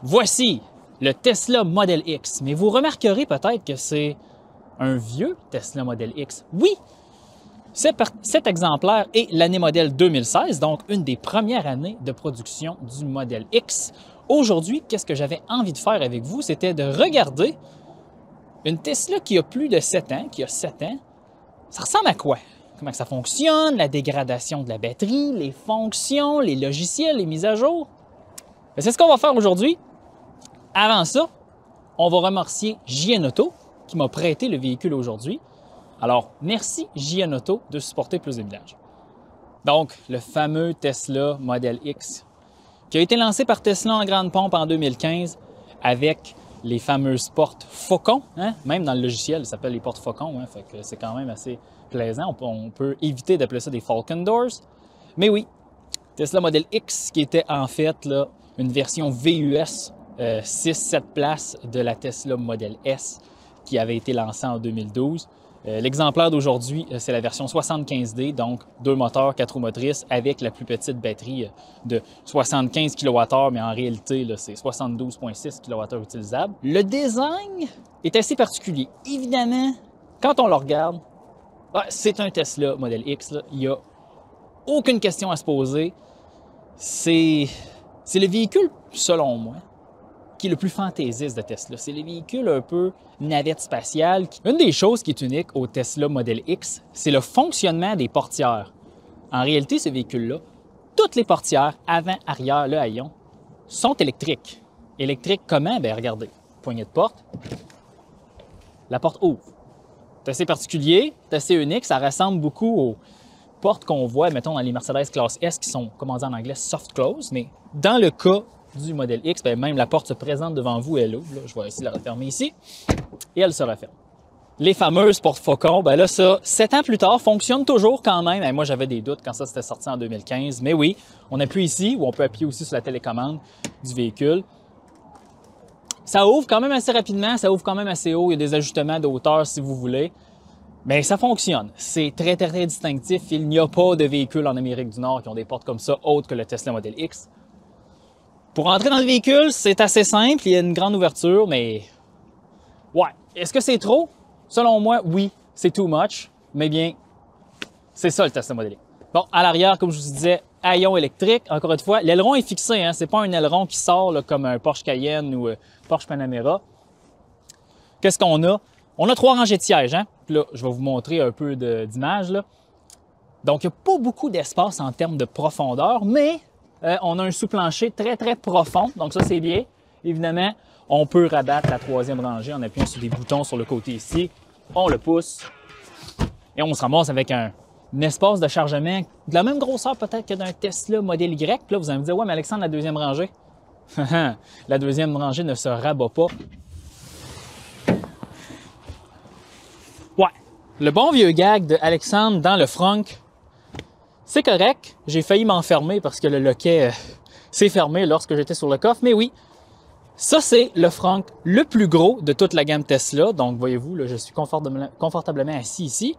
Voici le Tesla Model X. Mais vous remarquerez peut-être que c'est un vieux Tesla Model X. Oui, cet exemplaire est l'année modèle 2016, donc une des premières années de production du Model X. Aujourd'hui, qu'est-ce que j'avais envie de faire avec vous? C'était de regarder une Tesla qui a plus de 7 ans, qui a 7 ans. Ça ressemble à quoi? Comment ça fonctionne, la dégradation de la batterie, les fonctions, les logiciels, les mises à jour? C'est ce qu'on va faire aujourd'hui. Avant ça, on va remercier JN Auto qui m'a prêté le véhicule aujourd'hui. Alors, merci JN Auto de supporter Plus de Millage. Donc, le fameux Tesla Model X qui a été lancé par Tesla en grande pompe en 2015 avec les fameuses portes Faucon. Hein? Même dans le logiciel, ça s'appelle les portes Faucon. Hein? Fait que c'est quand même assez plaisant. On peut éviter d'appeler ça des Falcon Doors. Mais oui, Tesla Model X qui était en fait là, une version VUS 6-7 places de la Tesla Model S qui avait été lancée en 2012. L'exemplaire d'aujourd'hui, c'est la version 75D, donc 2 moteurs, 4 roues motrices avec la plus petite batterie de 75 kWh, mais en réalité, c'est 72,6 kWh utilisables. Le design est assez particulier. Évidemment, quand on le regarde, c'est un Tesla Model X. Là. Il n'y a aucune question à se poser. C'est le véhicule, selon moi, qui est le plus fantaisiste de Tesla. C'est les véhicules un peu navette spatiale. Une des choses qui est unique au Tesla Model X, c'est le fonctionnement des portières. En réalité, ce véhicule-là, toutes les portières, avant, arrière, le haillon, sont électriques. Électriques comment? Bien, regardez, poignée de porte, la porte ouvre. C'est assez particulier, c'est assez unique, ça ressemble beaucoup aux portes qu'on voit, mettons, dans les Mercedes classe S qui sont, comment dire en anglais, soft close, mais dans le cas du Model X, bien, même la porte se présente devant vous, elle ouvre. Là, je vais essayer de la refermer ici. Et elle se referme. Les fameuses portes Faucon, bien là, ça, 7 ans plus tard, fonctionne toujours quand même. Et moi, j'avais des doutes quand ça s'était sorti en 2015. Mais oui, on appuie ici, ou on peut appuyer aussi sur la télécommande du véhicule. Ça ouvre quand même assez rapidement, ça ouvre quand même assez haut. Il y a des ajustements de hauteur si vous voulez. Mais ça fonctionne. C'est très, très, très distinctif. Il n'y a pas de véhicules en Amérique du Nord qui ont des portes comme ça, autres que le Tesla Model X. Pour entrer dans le véhicule, c'est assez simple. Il y a une grande ouverture, mais... Ouais. Est-ce que c'est trop? Selon moi, oui, c'est too much. Mais bien, c'est ça le Tesla Model X. Bon, à l'arrière, comme je vous disais, haillon électrique. Encore une fois, l'aileron est fixé. Hein? C'est pas un aileron qui sort là, comme un Porsche Cayenne ou Porsche Panamera. Qu'est-ce qu'on a? On a 3 rangées de sièges. Hein? Puis là, je vais vous montrer un peu d'images. Donc, il n'y a pas beaucoup d'espace en termes de profondeur, mais... on a un sous-plancher très, très profond, donc ça, c'est bien. Évidemment, on peut rabattre la 3e rangée en appuyant sur des boutons sur le côté ici. On le pousse et on se ramasse avec un espace de chargement de la même grosseur peut-être que d'un Tesla Model Y. Puis là, vous allez me dire, ouais, mais Alexandre, la 2e rangée? La 2e rangée ne se rabat pas. Ouais, le bon vieux gag de Alexandre dans le frunk. C'est correct, j'ai failli m'enfermer parce que le loquet s'est fermé lorsque j'étais sur le coffre, mais oui, ça c'est le frunk le plus gros de toute la gamme Tesla, donc voyez-vous, là, je suis confortablement assis ici.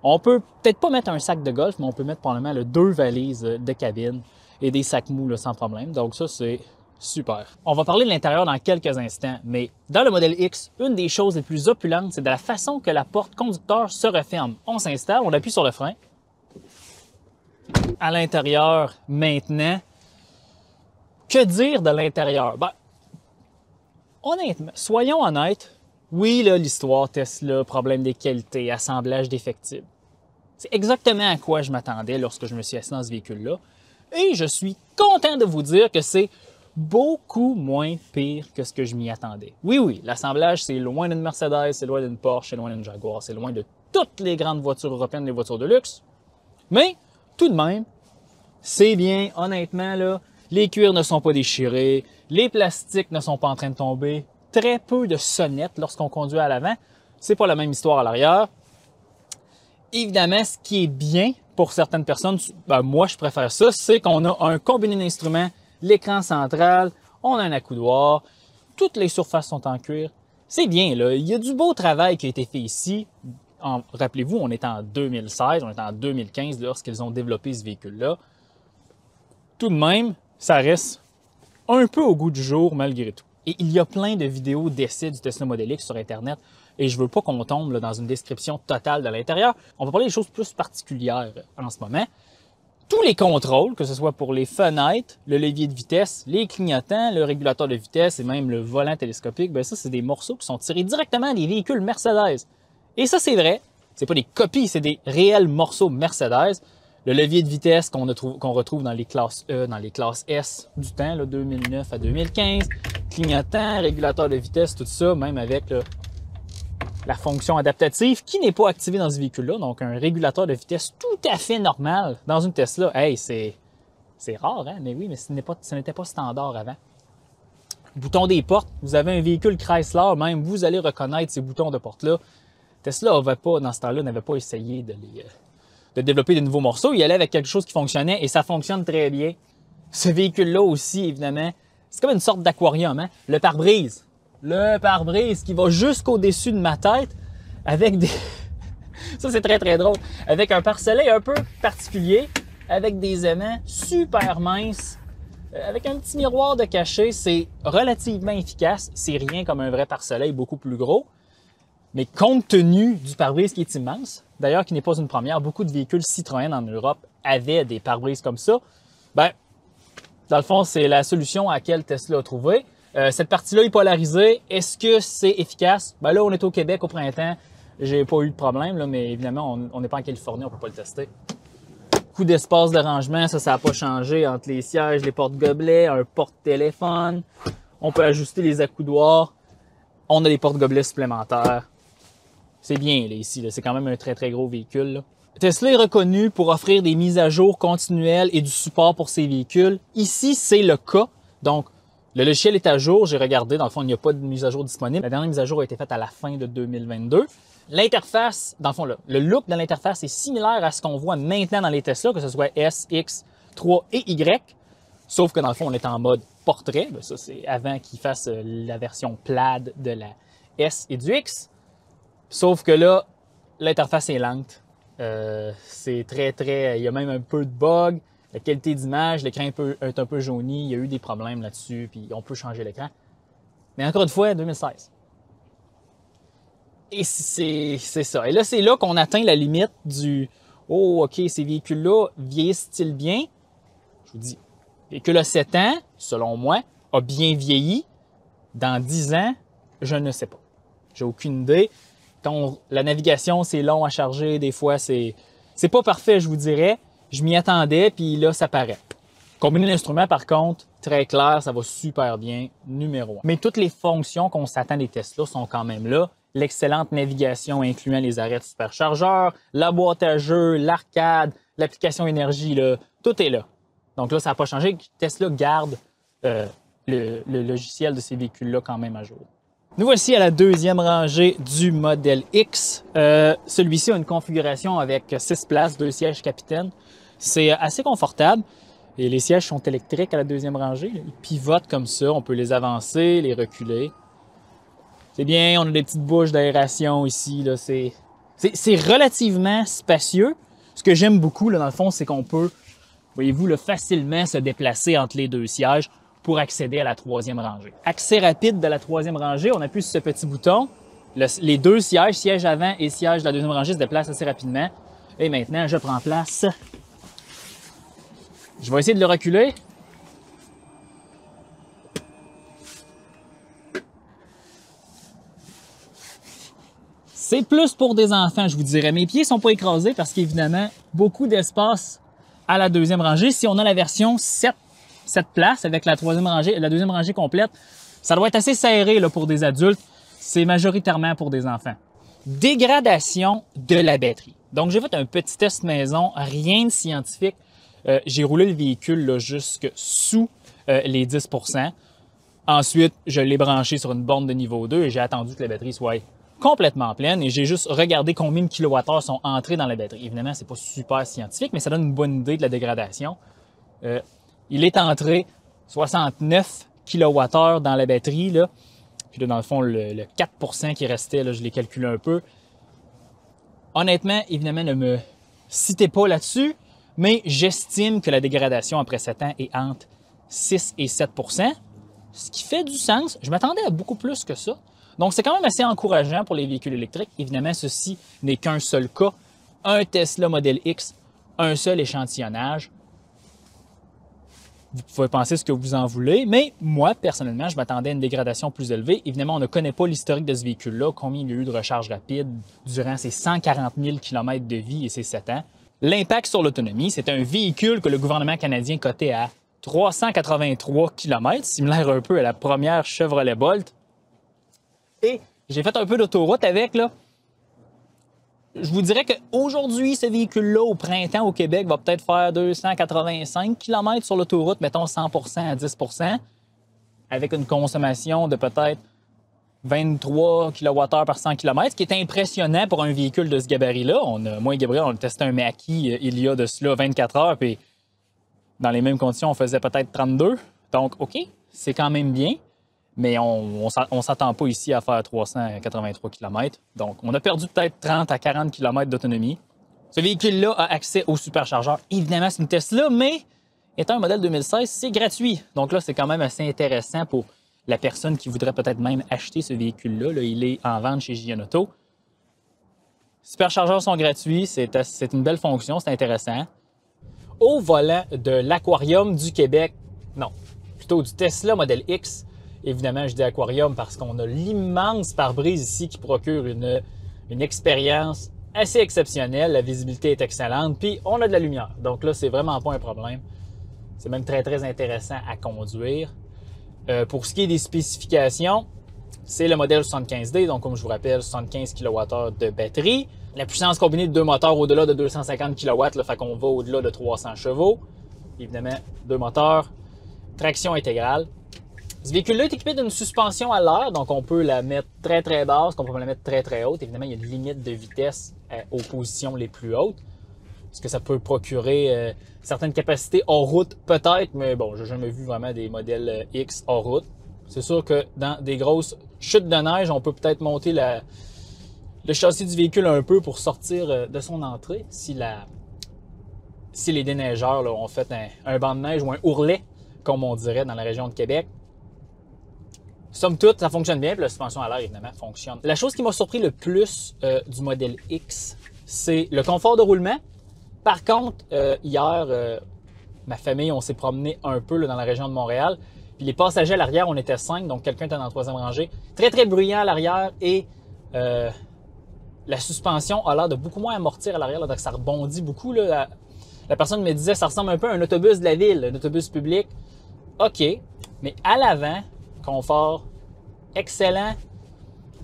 On peut peut-être pas mettre un sac de golf, mais on peut mettre probablement 2 valises de cabine et des sacs mous là, sans problème, donc ça c'est super. On va parler de l'intérieur dans quelques instants, mais dans le Model X, une des choses les plus opulentes, c'est de la façon que la porte conducteur se referme. On s'installe, on appuie sur le frein. À l'intérieur, maintenant, que dire de l'intérieur? Ben, honnêtement, soyons honnêtes, oui, là, l'histoire Tesla, problème des qualités, assemblage défectible. C'est exactement à quoi je m'attendais lorsque je me suis assis dans ce véhicule-là. Et je suis content de vous dire que c'est beaucoup moins pire que ce que je m'y attendais. Oui, l'assemblage, c'est loin d'une Mercedes, c'est loin d'une Porsche, c'est loin d'une Jaguar, c'est loin de toutes les grandes voitures européennes, les voitures de luxe. Mais, tout de même, c'est bien, honnêtement, là, les cuirs ne sont pas déchirés, les plastiques ne sont pas en train de tomber, très peu de sonnettes lorsqu'on conduit à l'avant. C'est pas la même histoire à l'arrière. Évidemment, ce qui est bien pour certaines personnes, ben moi je préfère ça, c'est qu'on a un combiné d'instruments, l'écran central, on a un accoudoir, toutes les surfaces sont en cuir. C'est bien, là. Il y a du beau travail qui a été fait ici. Rappelez-vous, on est en 2016, on est en 2015 lorsqu'ils ont développé ce véhicule-là. Tout de même, ça reste un peu au goût du jour malgré tout. Et il y a plein de vidéos d'essais du Tesla Model X sur Internet et je veux pas qu'on tombe là, dans une description totale de l'intérieur. On va parler des choses plus particulières en ce moment. Tous les contrôles, que ce soit pour les fenêtres, le levier de vitesse, les clignotants, le régulateur de vitesse et même le volant télescopique, bien ça, c'est des morceaux qui sont tirés directement des véhicules Mercedes. Et ça, c'est vrai. C'est pas des copies, c'est des réels morceaux Mercedes. Le levier de vitesse qu'on retrouve dans les classes E, dans les classes S du temps, là, 2009 à 2015. Clignotant, régulateur de vitesse, tout ça, même avec la fonction adaptative qui n'est pas activée dans ce véhicule-là. Donc, un régulateur de vitesse tout à fait normal dans une Tesla. Hey, c'est rare, hein? Mais oui, mais ce n'était pas standard avant. Bouton des portes. Vous avez un véhicule Chrysler, même, vous allez reconnaître ces boutons de porte-là. Tesla n'avait pas, dans ce temps-là, n'avait pas essayé de développer de nouveaux morceaux. Il allait avec quelque chose qui fonctionnait et ça fonctionne très bien. Ce véhicule-là aussi, évidemment, c'est comme une sorte d'aquarium, hein? Le pare-brise. Le pare-brise qui va jusqu'au-dessus de ma tête avec des... Ça, c'est très, très drôle. Avec un pare-soleil un peu particulier, avec des aimants super minces, avec un petit miroir de cachet. C'est relativement efficace. C'est rien comme un vrai pare-soleil beaucoup plus gros. Mais compte tenu du pare-brise qui est immense, d'ailleurs qui n'est pas une première, beaucoup de véhicules Citroën en Europe avaient des pare-brises comme ça. Ben, dans le fond, c'est la solution à laquelle Tesla a trouvé. Cette partie-là est polarisée. Est-ce que c'est efficace? Ben là, on est au Québec au printemps. J'ai pas eu de problème, là, mais évidemment, on n'est pas en Californie, on peut pas le tester. Coup d'espace de rangement, ça n'a pas changé entre les sièges, les porte-gobelets, un porte-téléphone. On peut ajuster les accoudoirs. On a des porte-gobelets supplémentaires. C'est bien là, ici, c'est quand même un très très gros véhicule. Là. Tesla est reconnu pour offrir des mises à jour continuelles et du support pour ses véhicules. Ici, c'est le cas. Donc, le logiciel est à jour. J'ai regardé, dans le fond, il n'y a pas de mise à jour disponible. La dernière mise à jour a été faite à la fin de 2022. L'interface, dans le fond, là, le look de l'interface est similaire à ce qu'on voit maintenant dans les Tesla, que ce soit S, X, 3 et Y. Sauf que dans le fond, on est en mode portrait. Ben, ça, c'est avant qu'ils fassent la version plaid de la S et du X. Sauf que là, l'interface est lente. C'est très... Il y a même un peu de bug. La qualité d'image, l'écran est un peu jauni. Il y a eu des problèmes là-dessus, puis on peut changer l'écran. Mais encore une fois, 2016. Et c'est ça. Et là, c'est là qu'on atteint la limite du « Oh, OK, ces véhicules-là vieillissent-ils bien? » Je vous dis, le véhicule a 7 ans, selon moi, a bien vieilli. Dans 10 ans, je ne sais pas. J'ai aucune idée. La navigation, c'est long à charger. Des fois, c'est pas parfait, je vous dirais. Je m'y attendais, puis là, ça paraît. Combiner l'instrument, par contre, très clair, ça va super bien, numéro 1. Mais toutes les fonctions qu'on s'attend des Tesla sont quand même là. L'excellente navigation incluant les arrêts de superchargeurs, la boîte à jeux, l'arcade, l'application énergie, là, tout est là. Donc là, ça n'a pas changé. Tesla garde le logiciel de ces véhicules-là quand même à jour. Nous voici à la deuxième rangée du Model X. Celui-ci a une configuration avec 6 places, 2 sièges capitaine. C'est assez confortable. Et les sièges sont électriques à la deuxième rangée. Ils pivotent comme ça. On peut les avancer, les reculer. C'est bien, on a des petites bouches d'aération ici. C'est relativement spacieux. Ce que j'aime beaucoup, là, dans le fond, c'est qu'on peut, voyez-vous, là, facilement se déplacer entre les deux sièges pour accéder à la troisième rangée. Accès rapide de la troisième rangée, on appuie sur ce petit bouton. Les deux sièges, siège avant et siège de la deuxième rangée, se déplacent assez rapidement. Et maintenant, je prends place. Je vais essayer de le reculer. C'est plus pour des enfants, je vous dirais. Mes pieds ne sont pas écrasés parce qu'évidemment, beaucoup d'espace à la deuxième rangée. Si on a la version 7 places avec la troisième rangée, la deuxième rangée complète, ça doit être assez serré là, pour des adultes. C'est majoritairement pour des enfants. Dégradation de la batterie. Donc, j'ai fait un petit test maison, rien de scientifique. J'ai roulé le véhicule là, jusque sous les 10 %. Ensuite, je l'ai branché sur une borne de niveau 2 et j'ai attendu que la batterie soit complètement pleine et j'ai juste regardé combien de kilowattheures sont entrés dans la batterie. Évidemment, c'est pas super scientifique, mais ça donne une bonne idée de la dégradation. Il est entré 69 kWh dans la batterie. Là. Puis là, dans le fond, le 4 % qui restait, là, je l'ai calculé un peu. Honnêtement, évidemment, ne me citez pas là-dessus, mais j'estime que la dégradation après 7 ans est entre 6 et 7 ce qui fait du sens. Je m'attendais à beaucoup plus que ça. Donc, c'est quand même assez encourageant pour les véhicules électriques. Évidemment, ceci n'est qu'un seul cas. Un Tesla Model X, un seul échantillonnage. Vous pouvez penser ce que vous en voulez, mais moi, personnellement, je m'attendais à une dégradation plus élevée. Évidemment, on ne connaît pas l'historique de ce véhicule-là, combien il y a eu de recharge rapide durant ses 140 000 km de vie et ses 7 ans. L'impact sur l'autonomie, c'est un véhicule que le gouvernement canadien cotait à 383 km, similaire un peu à la première Chevrolet Bolt. Et j'ai fait un peu d'autoroute avec, là. Je vous dirais qu'aujourd'hui, ce véhicule-là, au printemps au Québec, va peut-être faire 285 km sur l'autoroute, mettons 100 à 10 avec une consommation de peut-être 23 kWh par 100 km, ce qui est impressionnant pour un véhicule de ce gabarit-là. Moi et Gabriel, on a testé un Mach-E il y a de cela 24 heures, puis dans les mêmes conditions, on faisait peut-être 32. Donc, OK, c'est quand même bien. Mais on ne s'attend pas ici à faire 383 km. Donc, on a perdu peut-être 30 à 40 km d'autonomie. Ce véhicule-là a accès au superchargeur. Évidemment, c'est une Tesla, mais étant un modèle 2016, c'est gratuit. Donc là, c'est quand même assez intéressant pour la personne qui voudrait peut-être même acheter ce véhicule-là. Là, il est en vente chez JN Auto. Superchargeurs sont gratuits. C'est une belle fonction. C'est intéressant. Au volant de l'Aquarium du Québec, non, plutôt du Tesla Model X. Évidemment, je dis aquarium parce qu'on a l'immense pare-brise ici qui procure une expérience assez exceptionnelle. La visibilité est excellente, puis on a de la lumière. Donc là, c'est vraiment pas un problème. C'est même très, très intéressant à conduire. Pour ce qui est des spécifications, c'est le modèle 75D, donc comme je vous rappelle, 75 kWh de batterie. La puissance combinée de deux moteurs au-delà de 250 kW, là, fait qu'on va au-delà de 300 chevaux. Évidemment, deux moteurs, traction intégrale. Ce véhicule-là est équipé d'une suspension à l'air, donc on peut la mettre très très basse, comme on peut la mettre très très haute. Évidemment, il y a une limite de vitesse aux positions les plus hautes, parce que ça peut procurer certaines capacités hors route peut-être, mais bon, j'ai jamais vu vraiment des modèles X hors route. C'est sûr que dans des grosses chutes de neige, on peut peut-être monter le châssis du véhicule un peu pour sortir de son entrée, si les déneigeurs là, ont fait un banc de neige ou un ourlet, comme on dirait dans la région de Québec. Somme toute, ça fonctionne bien, puis la suspension à l'air, évidemment, fonctionne. La chose qui m'a surpris le plus du modèle X, c'est le confort de roulement. Par contre, hier, ma famille, on s'est promené un peu là, dans la région de Montréal. Puis les passagers à l'arrière, on était 5, donc quelqu'un était dans la troisième rangée. Très, très bruyant à l'arrière et la suspension a l'air de beaucoup moins amortir à l'arrière, donc ça rebondit beaucoup. Là. La personne me disait, ça ressemble un peu à un autobus de la ville, un autobus public. OK, mais à l'avant, confort excellent,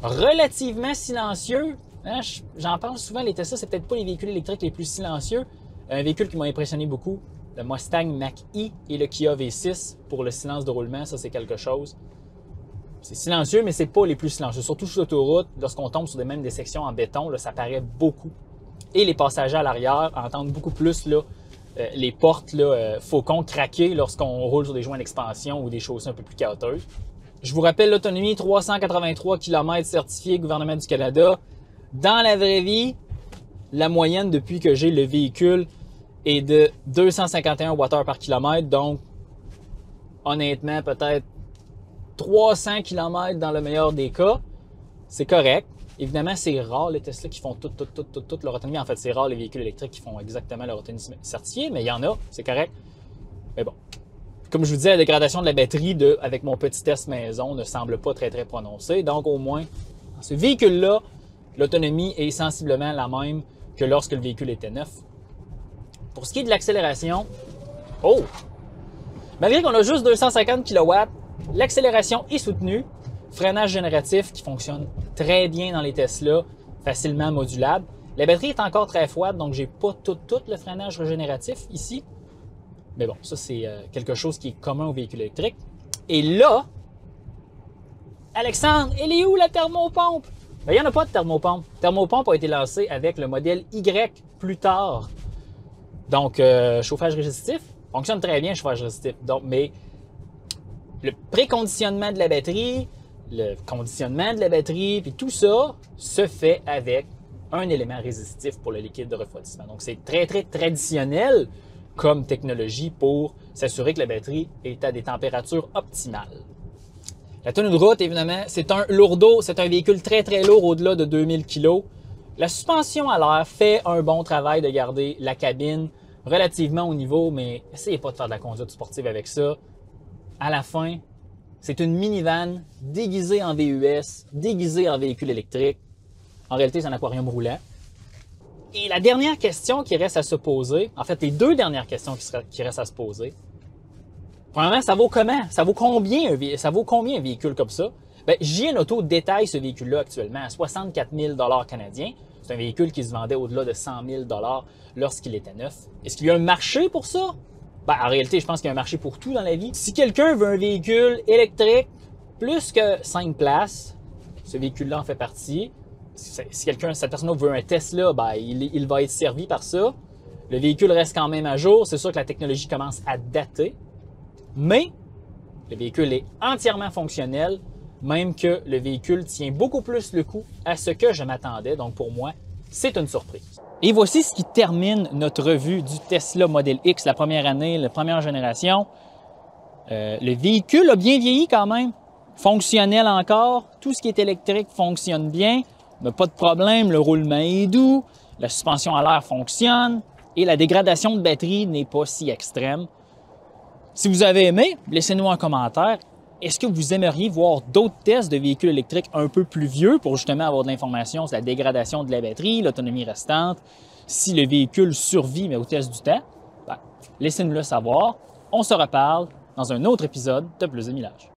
relativement silencieux. Hein, j'en parle souvent, les Tesla, c'est peut-être pas les véhicules électriques les plus silencieux. Un véhicule qui m'a impressionné beaucoup, le Mustang Mach-E et le Kia V6 pour le silence de roulement, ça c'est quelque chose. C'est silencieux, mais c'est pas les plus silencieux. Surtout sur l'autoroute, lorsqu'on tombe sur des sections en béton, là, ça paraît beaucoup. Et les passagers à l'arrière entendent beaucoup plus là, les portes Faucon craquer lorsqu'on roule sur des joints d'expansion ou des chaussées un peu plus cauteuses. Je vous rappelle l'autonomie, 383 km certifié gouvernement du Canada. Dans la vraie vie, la moyenne depuis que j'ai le véhicule est de 251 Wh par kilomètre. Donc, honnêtement, peut-être 300 km dans le meilleur des cas. C'est correct. Évidemment, c'est rare les Tesla qui font toute leur autonomie. En fait, c'est rare les véhicules électriques qui font exactement leur autonomie certifiée, mais il y en a, c'est correct. Mais bon, comme je vous disais, la dégradation de la batterie avec mon petit test maison ne semble pas très, très prononcée. Donc, au moins, dans ce véhicule-là, l'autonomie est sensiblement la même que lorsque le véhicule était neuf. Pour ce qui est de l'accélération, malgré qu'on a juste 250 kW, l'accélération est soutenue. Freinage génératif qui fonctionne très bien dans les Tesla, facilement modulable. La batterie est encore très froide, donc j'ai pas tout le freinage régénératif ici. Mais bon, ça c'est quelque chose qui est commun aux véhicules électriques. Et là, Alexandre, elle est où la thermopompe? Ben, il n'y en a pas de thermopompe. La thermopompe a été lancée avec le modèle Y plus tard. Donc, chauffage résistif, fonctionne très bien, chauffage résistif. Donc, mais le préconditionnement de la batterie, le conditionnement de la batterie, puis tout ça se fait avec un élément résistif pour le liquide de refroidissement. Donc, c'est très, très traditionnel comme technologie pour s'assurer que la batterie est à des températures optimales. La tenue de route, évidemment, c'est un lourdeau, c'est un véhicule très très lourd au-delà de 2000 kg. La suspension à l'air fait un bon travail de garder la cabine relativement au niveau, mais essayez pas de faire de la conduite sportive avec ça. À la fin, c'est une minivan déguisée en VUS, déguisée en véhicule électrique. En réalité, c'est un aquarium roulant. Et la dernière question qui reste à se poser, en fait, les deux dernières questions qui restent à se poser, premièrement, ça vaut comment? Ça vaut combien un véhicule comme ça? Bien, JN Auto détaille ce véhicule-là actuellement à 64 000 canadiens. C'est un véhicule qui se vendait au-delà de 100 000 lorsqu'il était neuf. Est-ce qu'il y a un marché pour ça? Ben, en réalité, je pense qu'il y a un marché pour tout dans la vie. Si quelqu'un veut un véhicule électrique plus que 5 places, ce véhicule-là en fait partie. Si cette personne veut un Tesla, ben, il va être servi par ça. Le véhicule reste quand même à jour. C'est sûr que la technologie commence à dater. Mais le véhicule est entièrement fonctionnel, même que le véhicule tient beaucoup plus le coup à ce que je m'attendais. Donc pour moi, c'est une surprise. Et voici ce qui termine notre revue du Tesla Model X, la première année, la première génération. Le véhicule a bien vieilli quand même, fonctionnel encore. Tout ce qui est électrique fonctionne bien, mais pas de problème, le roulement est doux, la suspension à l'air fonctionne et la dégradation de batterie n'est pas si extrême. Si vous avez aimé, laissez-nous un commentaire. Est-ce que vous aimeriez voir d'autres tests de véhicules électriques un peu plus vieux pour justement avoir de l'information sur la dégradation de la batterie, l'autonomie restante, si le véhicule survit mais au test du temps? Ben, laissez-nous le savoir. On se reparle dans un autre épisode de Plus de Millage.